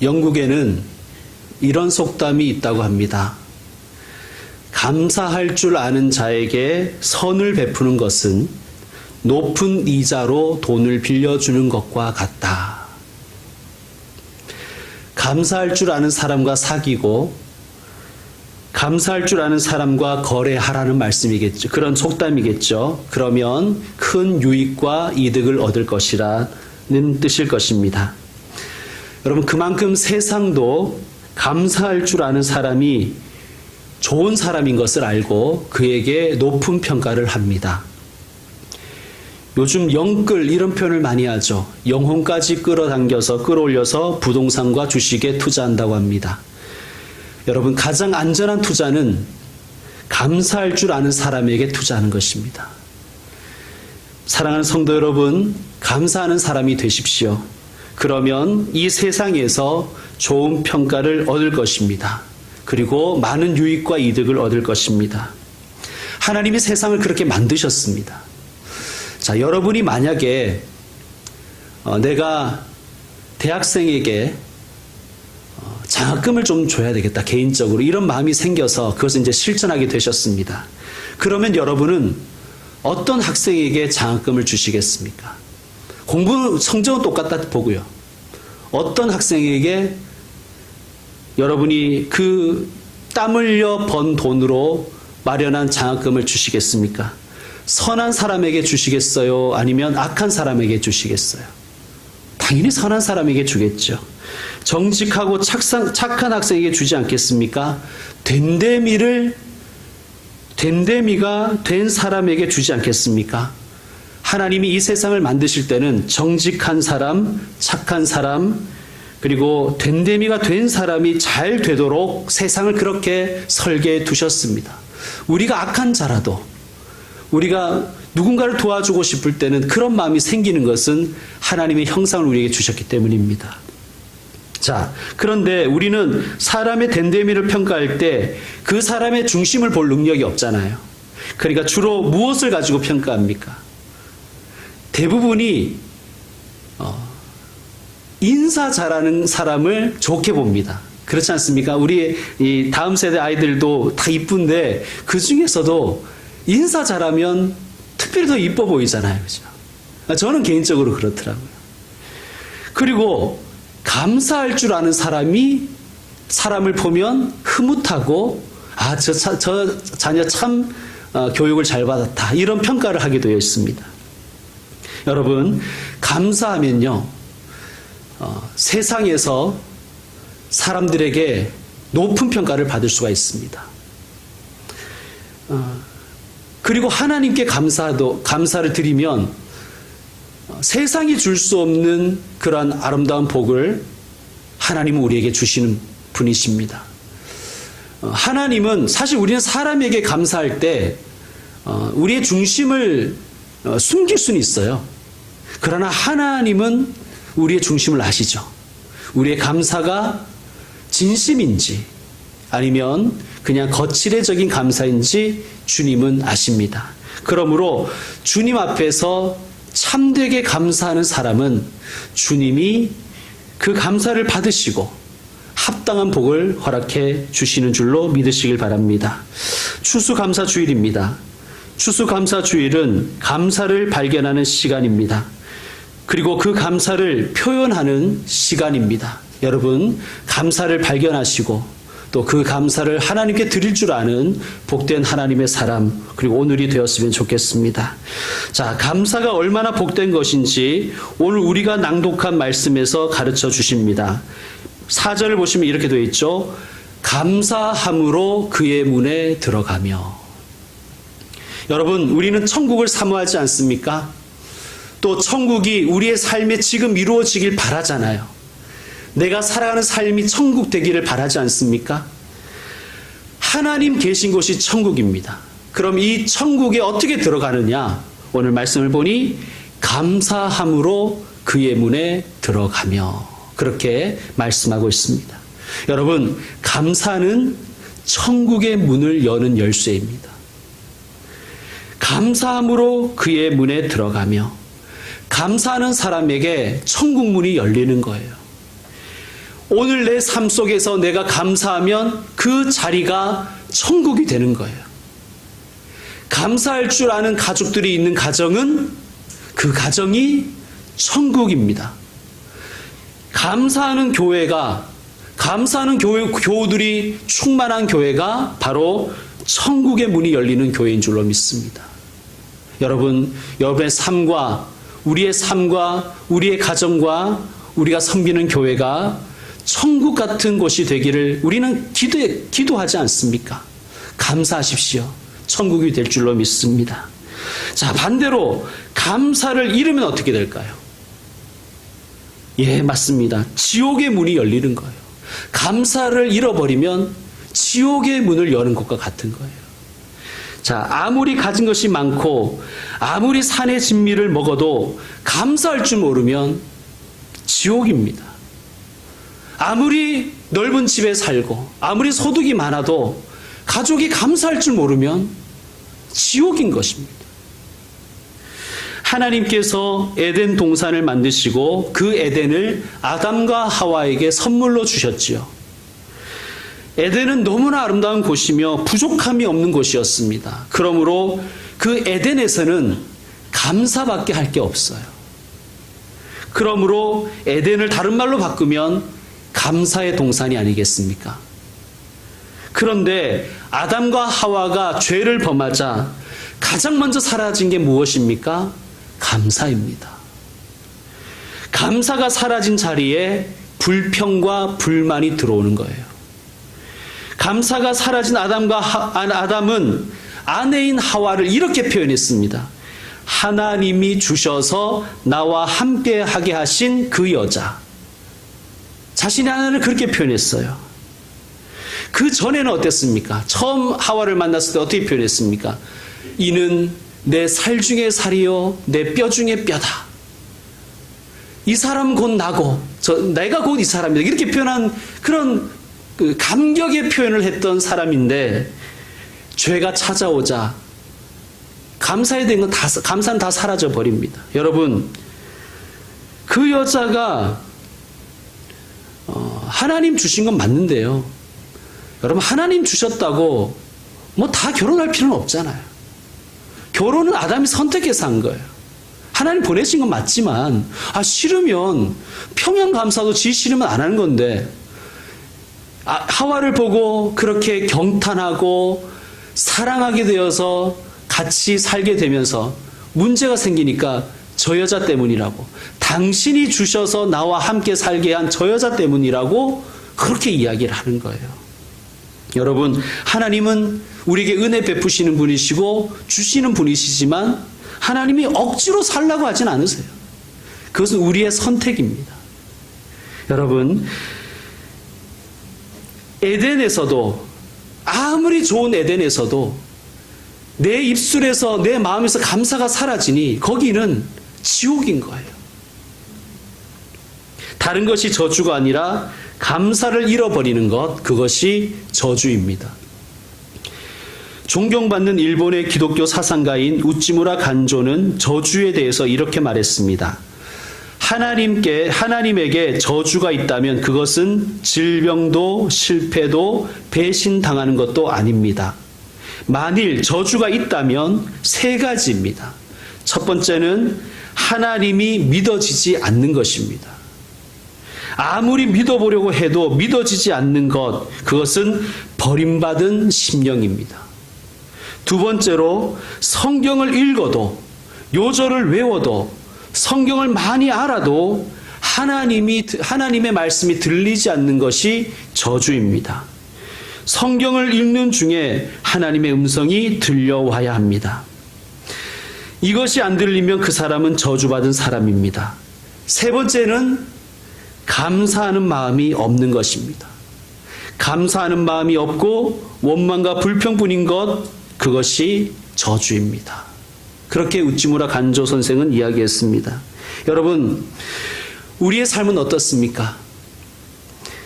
영국에는 이런 속담이 있다고 합니다. 감사할 줄 아는 자에게 선을 베푸는 것은 높은 이자로 돈을 빌려주는 것과 같다. 감사할 줄 아는 사람과 사귀고 감사할 줄 아는 사람과 거래하라는 말씀이겠죠. 그런 속담이겠죠. 그러면 큰 유익과 이득을 얻을 것이라는 뜻일 것입니다. 여러분, 그만큼 세상도 감사할 줄 아는 사람이 좋은 사람인 것을 알고 그에게 높은 평가를 합니다. 요즘 영끌 이런 표현을 많이 하죠. 영혼까지 끌어올려서 부동산과 주식에 투자한다고 합니다. 여러분, 가장 안전한 투자는 감사할 줄 아는 사람에게 투자하는 것입니다. 사랑하는 성도 여러분, 감사하는 사람이 되십시오. 그러면 이 세상에서 좋은 평가를 얻을 것입니다. 그리고 많은 유익과 이득을 얻을 것입니다. 하나님이 세상을 그렇게 만드셨습니다. 자, 여러분이 만약에 내가 대학생에게 장학금을 좀 줘야 되겠다, 개인적으로 이런 마음이 생겨서 그것을 이제 실천하게 되셨습니다. 그러면 여러분은 어떤 학생에게 장학금을 주시겠습니까? 공부 성적은 똑같다 보고요. 어떤 학생에게 여러분이 그 땀 흘려 번 돈으로 마련한 장학금을 주시겠습니까? 선한 사람에게 주시겠어요? 아니면 악한 사람에게 주시겠어요? 당연히 선한 사람에게 주겠죠. 정직하고 착한 학생에게 주지 않겠습니까? 됨됨이가 된 사람에게 주지 않겠습니까? 하나님이 이 세상을 만드실 때는 정직한 사람, 착한 사람, 그리고 됨됨이가 된 사람이 잘 되도록 세상을 그렇게 설계해 두셨습니다. 우리가 악한 자라도 우리가 누군가를 도와주고 싶을 때는 그런 마음이 생기는 것은 하나님의 형상을 우리에게 주셨기 때문입니다. 자, 그런데 우리는 사람의 됨됨이를 평가할 때 그 사람의 중심을 볼 능력이 없잖아요. 그러니까 주로 무엇을 가지고 평가합니까? 대부분이 인사 잘하는 사람을 좋게 봅니다. 그렇지 않습니까? 우리 이 다음 세대 아이들도 다 이쁜데 그 중에서도 인사 잘하면 특별히 더 이뻐 보이잖아요. 그죠? 저는 개인적으로 그렇더라고요. 그리고 감사할 줄 아는 사람이 사람을 보면 흐뭇하고 저 자녀 참 교육을 잘 받았다, 이런 평가를 하게 되어 있습니다. 여러분, 감사하면요, 세상에서 사람들에게 높은 평가를 받을 수가 있습니다. 그리고 하나님께 감사를 드리면 세상이 줄 수 없는 그러한 아름다운 복을 하나님은 우리에게 주시는 분이십니다. 하나님은, 사실 우리는 사람에게 감사할 때 우리의 중심을 숨길 수는 있어요. 그러나 하나님은 우리의 중심을 아시죠. 우리의 감사가 진심인지 아니면 그냥 거칠애적인 감사인지 주님은 아십니다. 그러므로 주님 앞에서 참되게 감사하는 사람은 주님이 그 감사를 받으시고 합당한 복을 허락해 주시는 줄로 믿으시길 바랍니다. 추수감사주일입니다. 추수감사주일은 감사를 발견하는 시간입니다. 그리고 그 감사를 표현하는 시간입니다. 여러분, 감사를 발견하시고 또 그 감사를 하나님께 드릴 줄 아는 복된 하나님의 사람, 그리고 오늘이 되었으면 좋겠습니다. 자, 감사가 얼마나 복된 것인지 오늘 우리가 낭독한 말씀에서 가르쳐 주십니다. 4절을 보시면 이렇게 되어 있죠. 감사함으로 그의 문에 들어가며. 여러분, 우리는 천국을 사모하지 않습니까? 또 천국이 우리의 삶에 지금 이루어지길 바라잖아요. 내가 살아가는 삶이 천국 되기를 바라지 않습니까? 하나님 계신 곳이 천국입니다. 그럼 이 천국에 어떻게 들어가느냐? 오늘 말씀을 보니 감사함으로 그의 문에 들어가며, 그렇게 말씀하고 있습니다. 여러분, 감사는 천국의 문을 여는 열쇠입니다. 감사함으로 그의 문에 들어가며, 감사하는 사람에게 천국 문이 열리는 거예요. 오늘 내 삶 속에서 내가 감사하면 그 자리가 천국이 되는 거예요. 감사할 줄 아는 가족들이 있는 가정은 그 가정이 천국입니다. 감사하는 교우들이 충만한 교회가 바로 천국의 문이 열리는 교회인 줄로 믿습니다. 여러분의 삶과 우리의 가정과 우리가 섬기는 교회가 천국 같은 곳이 되기를 우리는 기도하지 않습니까? 감사하십시오. 천국이 될 줄로 믿습니다. 자, 반대로 감사를 잃으면 어떻게 될까요? 예, 맞습니다. 지옥의 문이 열리는 거예요. 감사를 잃어버리면 지옥의 문을 여는 것과 같은 거예요. 자, 아무리 가진 것이 많고 아무리 산의 진미를 먹어도 감사할 줄 모르면 지옥입니다. 아무리 넓은 집에 살고 아무리 소득이 많아도 가족이 감사할 줄 모르면 지옥인 것입니다. 하나님께서 에덴 동산을 만드시고 그 에덴을 아담과 하와에게 선물로 주셨지요. 에덴은 너무나 아름다운 곳이며 부족함이 없는 곳이었습니다. 그러므로 그 에덴에서는 감사밖에 할 게 없어요. 그러므로 에덴을 다른 말로 바꾸면 감사의 동산이 아니겠습니까? 그런데 아담과 하와가 죄를 범하자 가장 먼저 사라진 게 무엇입니까? 감사입니다. 감사가 사라진 자리에 불평과 불만이 들어오는 거예요. 감사가 사라진 아담은 아내인 하와를 이렇게 표현했습니다. 하나님이 주셔서 나와 함께 하게 하신 그 여자. 자신의 아내를 그렇게 표현했어요. 그 전에는 어땠습니까? 처음 하와를 만났을 때 어떻게 표현했습니까? 이는 내 살 중에 살이요 내 뼈 중에 뼈다. 이 사람 곧 나고 내가 곧 이 사람이다. 이렇게 표현한 그런 감격의 표현을 했던 사람인데 죄가 찾아오자 감사에 대한 건 감사는 다 사라져 버립니다. 여러분, 그 여자가 하나님 주신 건 맞는데요. 여러분, 하나님 주셨다고 뭐 다 결혼할 필요는 없잖아요. 결혼은 아담이 선택해서 한 거예요. 하나님 보내신 건 맞지만 싫으면 평양 감사도 지 싫으면 안 하는 건데 하와를 보고 그렇게 경탄하고 사랑하게 되어서 같이 살게 되면서 문제가 생기니까 저 여자 때문이라고, 당신이 주셔서 나와 함께 살게 한 저 여자 때문이라고 그렇게 이야기를 하는 거예요. 여러분, 하나님은 우리에게 은혜 베푸시는 분이시고 주시는 분이시지만 하나님이 억지로 살라고 하진 않으세요. 그것은 우리의 선택입니다. 여러분, 에덴에서도, 아무리 좋은 에덴에서도 내 입술에서 내 마음에서 감사가 사라지니 거기는 지옥인 거예요. 다른 것이 저주가 아니라 감사를 잃어버리는 것, 그것이 저주입니다. 존경받는 일본의 기독교 사상가인 우찌무라 간조는 저주에 대해서 이렇게 말했습니다. 하나님에게 저주가 있다면 그것은 질병도 실패도 배신당하는 것도 아닙니다. 만일 저주가 있다면 세 가지입니다. 첫 번째는 하나님이 믿어지지 않는 것입니다. 아무리 믿어보려고 해도 믿어지지 않는 것, 그것은 버림받은 심령입니다. 두 번째로 성경을 읽어도, 요절을 외워도, 성경을 많이 알아도 하나님의 말씀이 들리지 않는 것이 저주입니다. 성경을 읽는 중에 하나님의 음성이 들려와야 합니다. 이것이 안 들리면 그 사람은 저주받은 사람입니다. 세 번째는 감사하는 마음이 없는 것입니다. 감사하는 마음이 없고 원망과 불평뿐인 것, 그것이 저주입니다. 그렇게 우찌무라 간조 선생은 이야기했습니다. 여러분, 우리의 삶은 어떻습니까?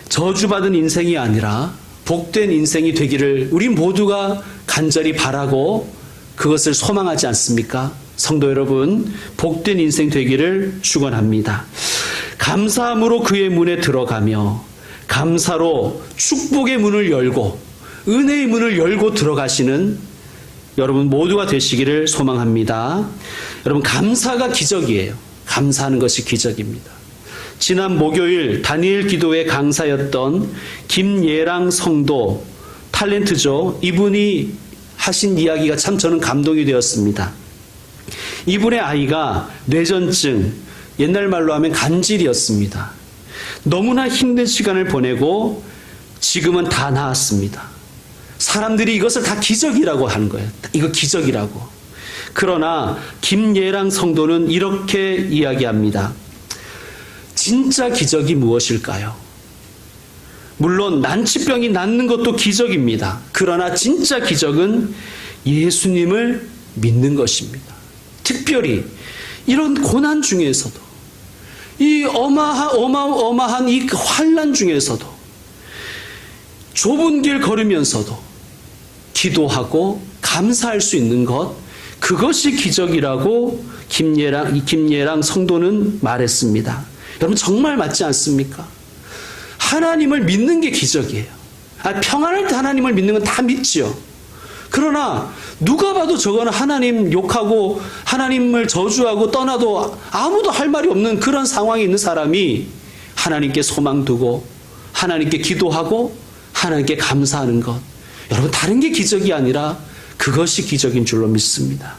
저주받은 인생이 아니라 복된 인생이 되기를 우리 모두가 간절히 바라고 그것을 소망하지 않습니까? 성도 여러분, 복된 인생 되기를 축원합니다. 감사함으로 그의 문에 들어가며 감사로 축복의 문을 열고 은혜의 문을 열고 들어가시는 여러분 모두가 되시기를 소망합니다. 여러분, 감사가 기적이에요. 감사하는 것이 기적입니다. 지난 목요일 다니엘 기도회 강사였던 김예랑 성도, 탤런트죠. 이분이 하신 이야기가 참 저는 감동이 되었습니다. 이분의 아이가 뇌전증, 옛날 말로 하면 간질이었습니다. 너무나 힘든 시간을 보내고 지금은 다 나았습니다. 사람들이 이것을 다 기적이라고 하는 거예요. 이거 기적이라고. 그러나 김예랑 성도는 이렇게 이야기합니다. 진짜 기적이 무엇일까요? 물론 난치병이 낫는 것도 기적입니다. 그러나 진짜 기적은 예수님을 믿는 것입니다. 특별히 이런 고난 중에서도, 이 어마어마한 이 환난 중에서도, 좁은 길 걸으면서도 기도하고 감사할 수 있는 것, 그것이 기적이라고 김예랑 성도는 말했습니다. 여러분, 정말 맞지 않습니까? 하나님을 믿는 게 기적이에요. 평안할 때 하나님을 믿는 건 다 믿지요. 그러나 누가 봐도 저거는 하나님 욕하고 하나님을 저주하고 떠나도 아무도 할 말이 없는 그런 상황에 있는 사람이 하나님께 소망 두고 하나님께 기도하고 하나님께 감사하는 것, 여러분, 다른 게 기적이 아니라 그것이 기적인 줄로 믿습니다.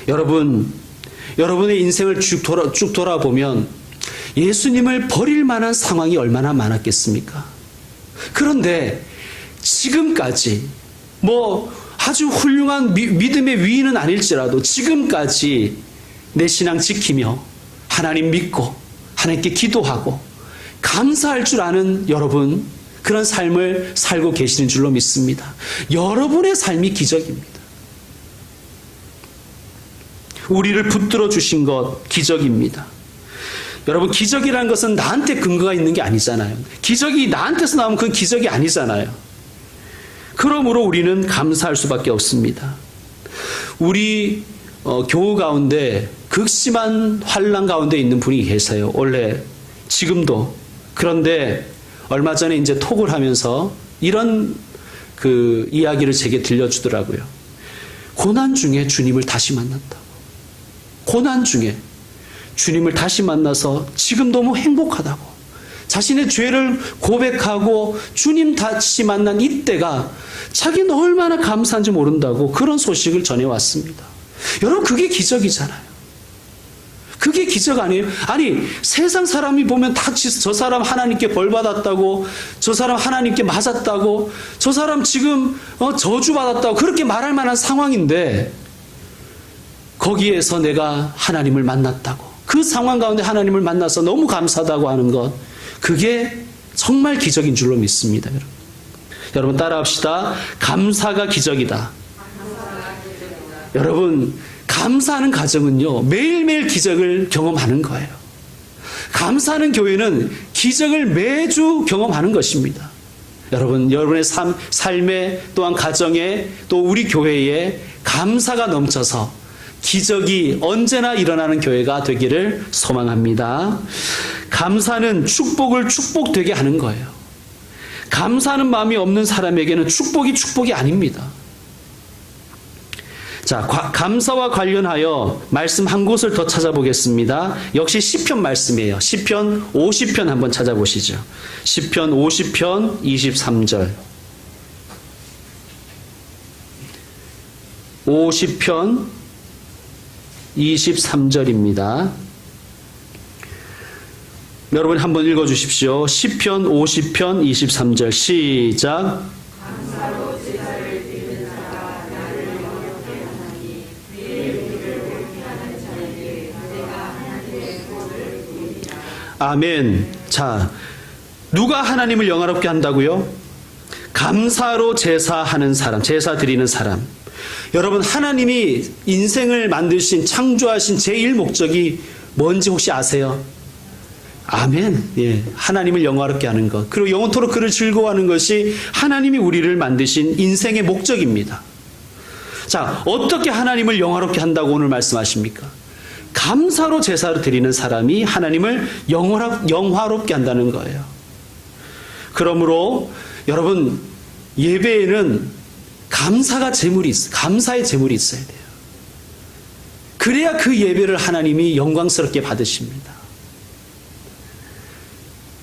여러분의 인생을 쭉 돌아보면 예수님을 버릴 만한 상황이 얼마나 많았겠습니까? 그런데 지금까지 아주 훌륭한 믿음의 위인은 아닐지라도 지금까지 내 신앙 지키며 하나님 믿고 하나님께 기도하고 감사할 줄 아는 여러분, 그런 삶을 살고 계시는 줄로 믿습니다. 여러분의 삶이 기적입니다. 우리를 붙들어 주신 것 기적입니다. 여러분, 기적이라는 것은 나한테 근거가 있는 게 아니잖아요. 기적이 나한테서 나오면 그건 기적이 아니잖아요. 그러므로 우리는 감사할 수밖에 없습니다. 우리 교우 가운데 극심한 환난 가운데 있는 분이 계세요. 원래 지금도. 그런데 얼마 전에 이제 톡을 하면서 이런 그 이야기를 제게 들려주더라고요. 고난 중에 주님을 다시 만났다고. 고난 중에 주님을 다시 만나서 지금 너무 행복하다고. 자신의 죄를 고백하고 주님 다시 만난 이때가 자기는 얼마나 감사한지 모른다고 그런 소식을 전해왔습니다. 여러분, 그게 기적이잖아요. 그게 기적 아니에요? 아니, 세상 사람이 보면 다 저 사람 하나님께 벌 받았다고, 저 사람 하나님께 맞았다고, 저 사람 지금 저주받았다고 그렇게 말할 만한 상황인데, 거기에서 내가 하나님을 만났다고, 그 상황 가운데 하나님을 만나서 너무 감사하다고 하는 것, 그게 정말 기적인 줄로 믿습니다. 여러분 따라합시다. 감사가 기적이다. 여러분, 감사하는 가정은요, 매일매일 기적을 경험하는 거예요. 감사하는 교회는 기적을 매주 경험하는 것입니다. 여러분, 여러분의 삶에 또한 가정에 또 우리 교회에 감사가 넘쳐서 기적이 언제나 일어나는 교회가 되기를 소망합니다. 감사는 축복을 축복되게 하는 거예요. 감사하는 마음이 없는 사람에게는 축복이 아닙니다. 자, 감사와 관련하여 말씀 한 곳을 더 찾아보겠습니다. 역시 시편 말씀이에요. 시편 50편 한번 찾아보시죠. 시편 50편 23절. 50편 23절입니다. 여러분 한번 읽어주십시오. 시편 50편 23절 시작. 감사로 제사를 드리는 자가 나를 영원케 하나니 그의 의를 회개하는 자에게 내가 하나님의 구원을 보이리라. 아멘. 자, 누가 하나님을 영화롭게 한다고요? 감사로 제사하는 사람, 제사 드리는 사람. 여러분, 하나님이 인생을 만드신, 창조하신 제1 목적이 뭔지 혹시 아세요? 아멘. 예, 하나님을 영화롭게 하는 것, 그리고 영원토록 그를 즐거워하는 것이 하나님이 우리를 만드신 인생의 목적입니다. 자, 어떻게 하나님을 영화롭게 한다고 오늘 말씀하십니까? 감사로 제사를 드리는 사람이 하나님을 영화롭게 한다는 거예요. 그러므로 여러분, 예배에는 감사의 제물이 있어야 돼요. 그래야 그 예배를 하나님이 영광스럽게 받으십니다.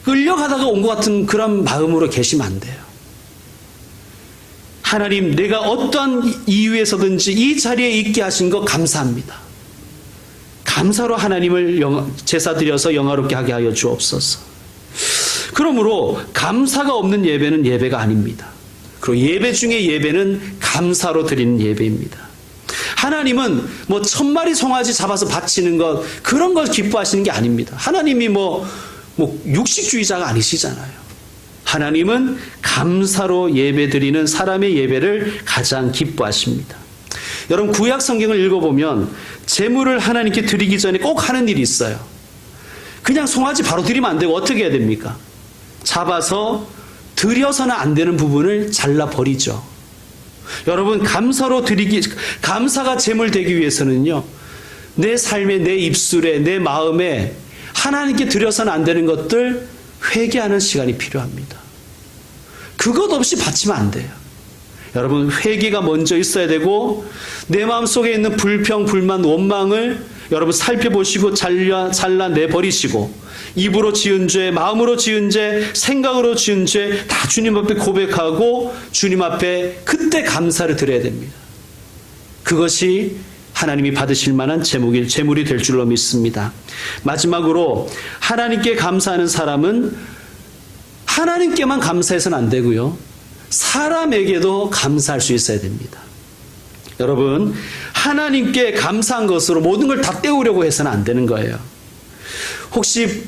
끌려가다가 온 것 같은 그런 마음으로 계시면 안 돼요. 하나님, 내가 어떠한 이유에서든지 이 자리에 있게 하신 것 감사합니다. 감사로 하나님을 제사 드려서 영화롭게 하게 하여 주옵소서. 그러므로 감사가 없는 예배는 예배가 아닙니다. 그리고 예배 중에 예배는 감사로 드리는 예배입니다. 하나님은 뭐 1000마리 송아지 잡아서 바치는 것, 그런 걸 기뻐하시는 게 아닙니다. 하나님이 뭐 육식주의자가 아니시잖아요. 하나님은 감사로 예배 드리는 사람의 예배를 가장 기뻐하십니다. 여러분, 구약 성경을 읽어보면 제물을 하나님께 드리기 전에 꼭 하는 일이 있어요. 그냥 송아지 바로 드리면 안 되고 어떻게 해야 됩니까? 잡아서 드려서는 안 되는 부분을 잘라버리죠. 여러분, 감사가 제물 되기 위해서는요, 내 삶에, 내 입술에, 내 마음에 하나님께 드려서는 안 되는 것들 회개하는 시간이 필요합니다. 그것 없이 바치면 안 돼요. 여러분, 회개가 먼저 있어야 되고, 내 마음속에 있는 불평, 불만, 원망을 여러분 살펴보시고 잘라내버리시고, 입으로 지은 죄, 마음으로 지은 죄, 생각으로 지은 죄 다 주님 앞에 고백하고 주님 앞에 그때 감사를 드려야 됩니다. 그것이 하나님이 받으실 만한 제물이 될 줄로 믿습니다. 마지막으로, 하나님께 감사하는 사람은 하나님께만 감사해서는 안 되고요, 사람에게도 감사할 수 있어야 됩니다. 여러분, 하나님께 감사한 것으로 모든 걸 다 때우려고 해서는 안 되는 거예요. 혹시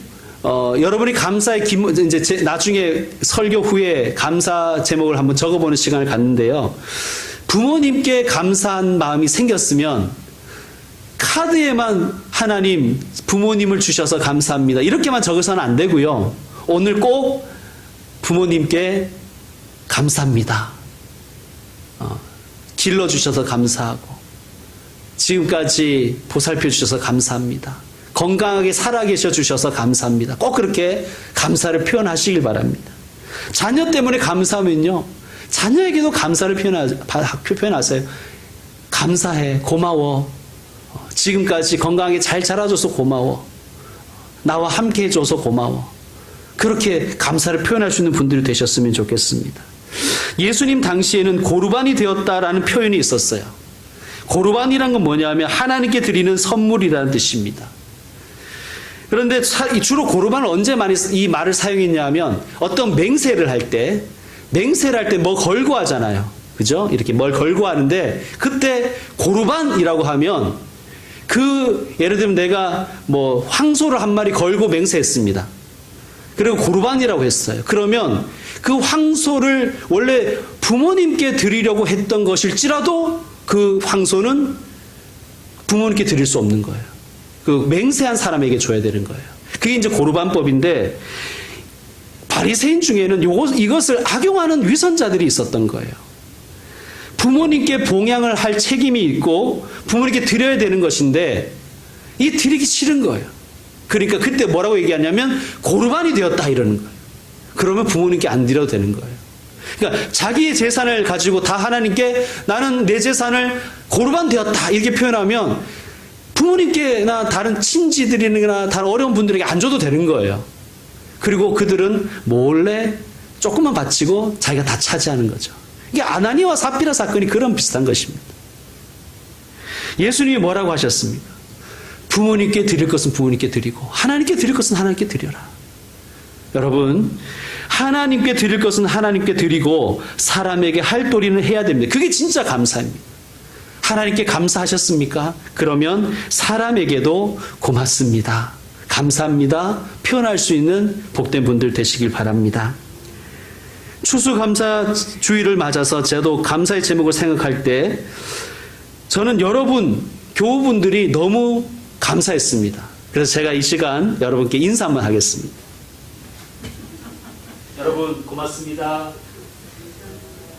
여러분이 감사의 이제 나중에 설교 후에 감사 제목을 한번 적어보는 시간을 갖는데요. 부모님께 감사한 마음이 생겼으면 카드에만 하나님, 부모님을 주셔서 감사합니다, 이렇게만 적어서는 안 되고요. 오늘 꼭 부모님께 감사합니다. 길러주셔서 감사하고, 지금까지 보살펴 주셔서 감사합니다. 건강하게 살아계셔 주셔서 감사합니다. 꼭 그렇게 감사를 표현하시길 바랍니다. 자녀 때문에 감사하면요, 자녀에게도 감사를 표현하세요. 감사해, 고마워, 지금까지 건강하게 잘 자라줘서 고마워, 나와 함께 해줘서 고마워. 그렇게 감사를 표현할 수 있는 분들이 되셨으면 좋겠습니다. 예수님 당시에는 고르반이 되었다라는 표현이 있었어요. 고르반이란 건 뭐냐면 하나님께 드리는 선물이라는 뜻입니다. 그런데 주로 고르반을 언제 많이 이 말을 사용했냐면, 어떤 맹세를 할 때 뭐 걸고 하잖아요. 그죠? 이렇게 뭘 걸고 하는데, 그때 고르반이라고 하면, 예를 들면 내가 뭐 황소를 한 마리 걸고 맹세했습니다. 그리고 고르반이라고 했어요. 그러면 그 황소를 원래 부모님께 드리려고 했던 것일지라도 그 황소는 부모님께 드릴 수 없는 거예요. 그 맹세한 사람에게 줘야 되는 거예요. 그게 이제 고르반법인데, 바리새인 중에는 이것을 악용하는 위선자들이 있었던 거예요. 부모님께 봉양을 할 책임이 있고 부모님께 드려야 되는 것인데 이 드리기 싫은 거예요. 그러니까 그때 뭐라고 얘기하냐면 고르반이 되었다 이러는 거예요. 그러면 부모님께 안 드려도 되는 거예요. 그러니까 자기의 재산을 가지고 다 하나님께 나는 내 재산을 고르반 되었다 이렇게 표현하면 부모님께나 다른 친지들이나 다른 어려운 분들에게 안 줘도 되는 거예요. 그리고 그들은 몰래 조금만 바치고 자기가 다 차지하는 거죠. 이게 아나니와 삽비라 사건이 그런 비슷한 것입니다. 예수님이 뭐라고 하셨습니까? 부모님께 드릴 것은 부모님께 드리고 하나님께 드릴 것은 하나님께 드려라. 여러분, 하나님께 드릴 것은 하나님께 드리고 사람에게 할 도리는 해야 됩니다. 그게 진짜 감사입니다. 하나님께 감사하셨습니까? 그러면 사람에게도 고맙습니다, 감사합니다 표현할 수 있는 복된 분들 되시길 바랍니다. 추수감사주의를 맞아서 저도 감사의 제목을 생각할 때 저는 여러분 교우분들이 너무 감사했습니다. 그래서 제가 이 시간 여러분께 인사 한번 하겠습니다. 여러분 고맙습니다.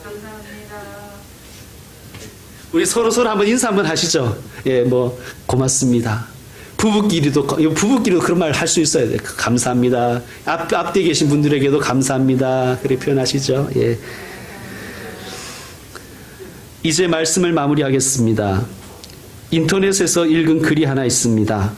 감사합니다. 우리 서로 한번 인사 한번 하시죠. 예, 고맙습니다. 부부끼리도 그런 말 할 수 있어야 돼. 감사합니다. 앞뒤에 계신 분들에게도 감사합니다. 그렇게 표현하시죠. 예. 이제 말씀을 마무리하겠습니다. 인터넷에서 읽은 글이 하나 있습니다.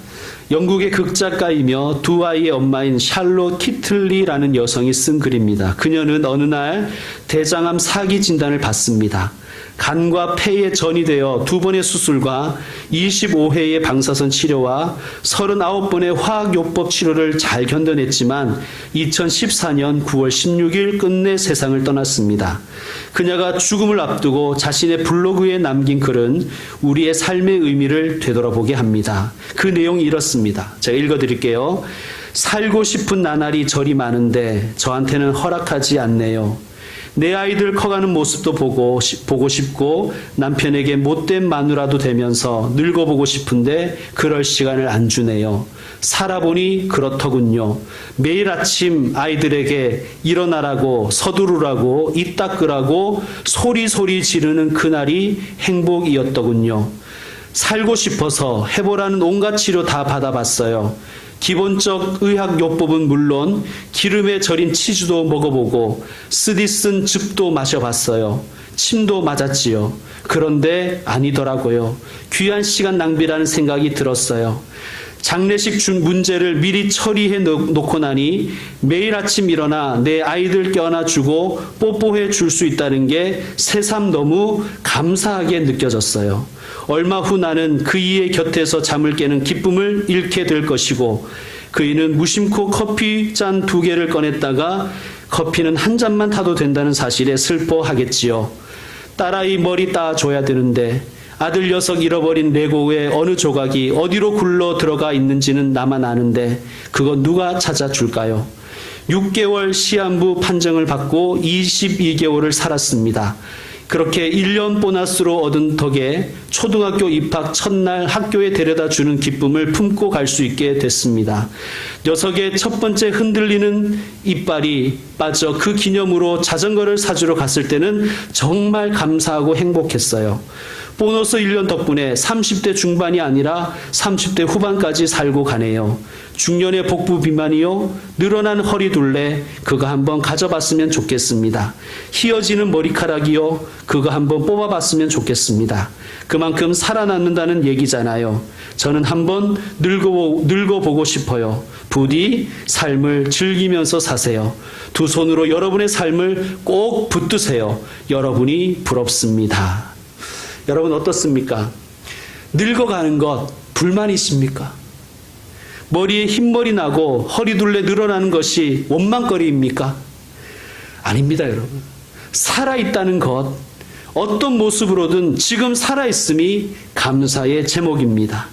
영국의 극작가이며 두 아이의 엄마인 샬롯 키틀리라는 여성이 쓴 글입니다. 그녀는 어느 날 대장암 4기 진단을 받습니다. 간과 폐에 전이 되어 2번의 수술과 25회의 방사선 치료와 39번의 화학요법 치료를 잘 견뎌냈지만 2014년 9월 16일 끝내 세상을 떠났습니다. 그녀가 죽음을 앞두고 자신의 블로그에 남긴 글은 우리의 삶의 의미를 되돌아보게 합니다. 그 내용이 이렇습니다. 제가 읽어드릴게요. 살고 싶은 나날이 저리 많은데 저한테는 허락하지 않네요. 내 아이들 커가는 모습도 보고 싶고 남편에게 못된 마누라도 되면서 늙어보고 싶은데 그럴 시간을 안 주네요. 살아보니 그렇더군요. 매일 아침 아이들에게 일어나라고 서두르라고 입 닦으라고 소리소리 지르는 그날이 행복이었더군요. 살고 싶어서 해보라는 온갖 치료 다 받아봤어요. 기본적 의학요법은 물론 기름에 절인 치즈도 먹어보고 쓰디 쓴 즙도 마셔봤어요. 침도 맞았지요. 그런데 아니더라고요. 귀한 시간 낭비라는 생각이 들었어요. 장례식 문제를 미리 처리해 놓고 나니 매일 아침 일어나 내 아이들 껴안아주고 뽀뽀해 줄 수 있다는 게 새삼 너무 감사하게 느껴졌어요. 얼마 후 나는 그이의 곁에서 잠을 깨는 기쁨을 잃게 될 것이고 그이는 무심코 커피 잔 2개를 꺼냈다가 커피는 한 잔만 타도 된다는 사실에 슬퍼하겠지요. 딸아이 머리 따줘야 되는데 아들 녀석 잃어버린 레고의 어느 조각이 어디로 굴러 들어가 있는지는 나만 아는데 그건 누가 찾아줄까요? 6개월 시한부 판정을 받고 22개월을 살았습니다. 그렇게 1년 보너스로 얻은 덕에 초등학교 입학 첫날 학교에 데려다 주는 기쁨을 품고 갈 수 있게 됐습니다. 녀석의 첫 번째 흔들리는 이빨이 빠져 그 기념으로 자전거를 사주러 갔을 때는 정말 감사하고 행복했어요. 보너스 1년 덕분에 30대 중반이 아니라 30대 후반까지 살고 가네요. 중년의 복부 비만이요, 늘어난 허리둘레, 그거 한번 가져봤으면 좋겠습니다. 휘어지는 머리카락이요, 그거 한번 뽑아봤으면 좋겠습니다. 그만큼 살아남는다는 얘기잖아요. 저는 한번 늙어보고 싶어요. 부디 삶을 즐기면서 사세요. 두 손으로 여러분의 삶을 꼭 붙드세요. 여러분이 부럽습니다. 여러분 어떻습니까? 늙어가는 것 불만이십니까? 머리에 흰머리 나고 허리둘레 늘어나는 것이 원망거리입니까? 아닙니다, 여러분. 살아있다는 것, 어떤 모습으로든 지금 살아있음이 감사의 제목입니다.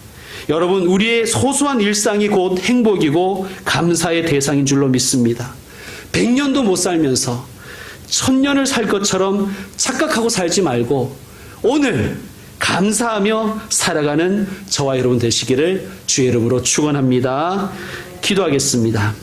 여러분, 우리의 소소한 일상이 곧 행복이고 감사의 대상인 줄로 믿습니다. 100년도 못 살면서 1000년을 살 것처럼 착각하고 살지 말고 오늘 감사하며 살아가는 저와 여러분 되시기를 주의 이름으로 축원합니다. 기도하겠습니다.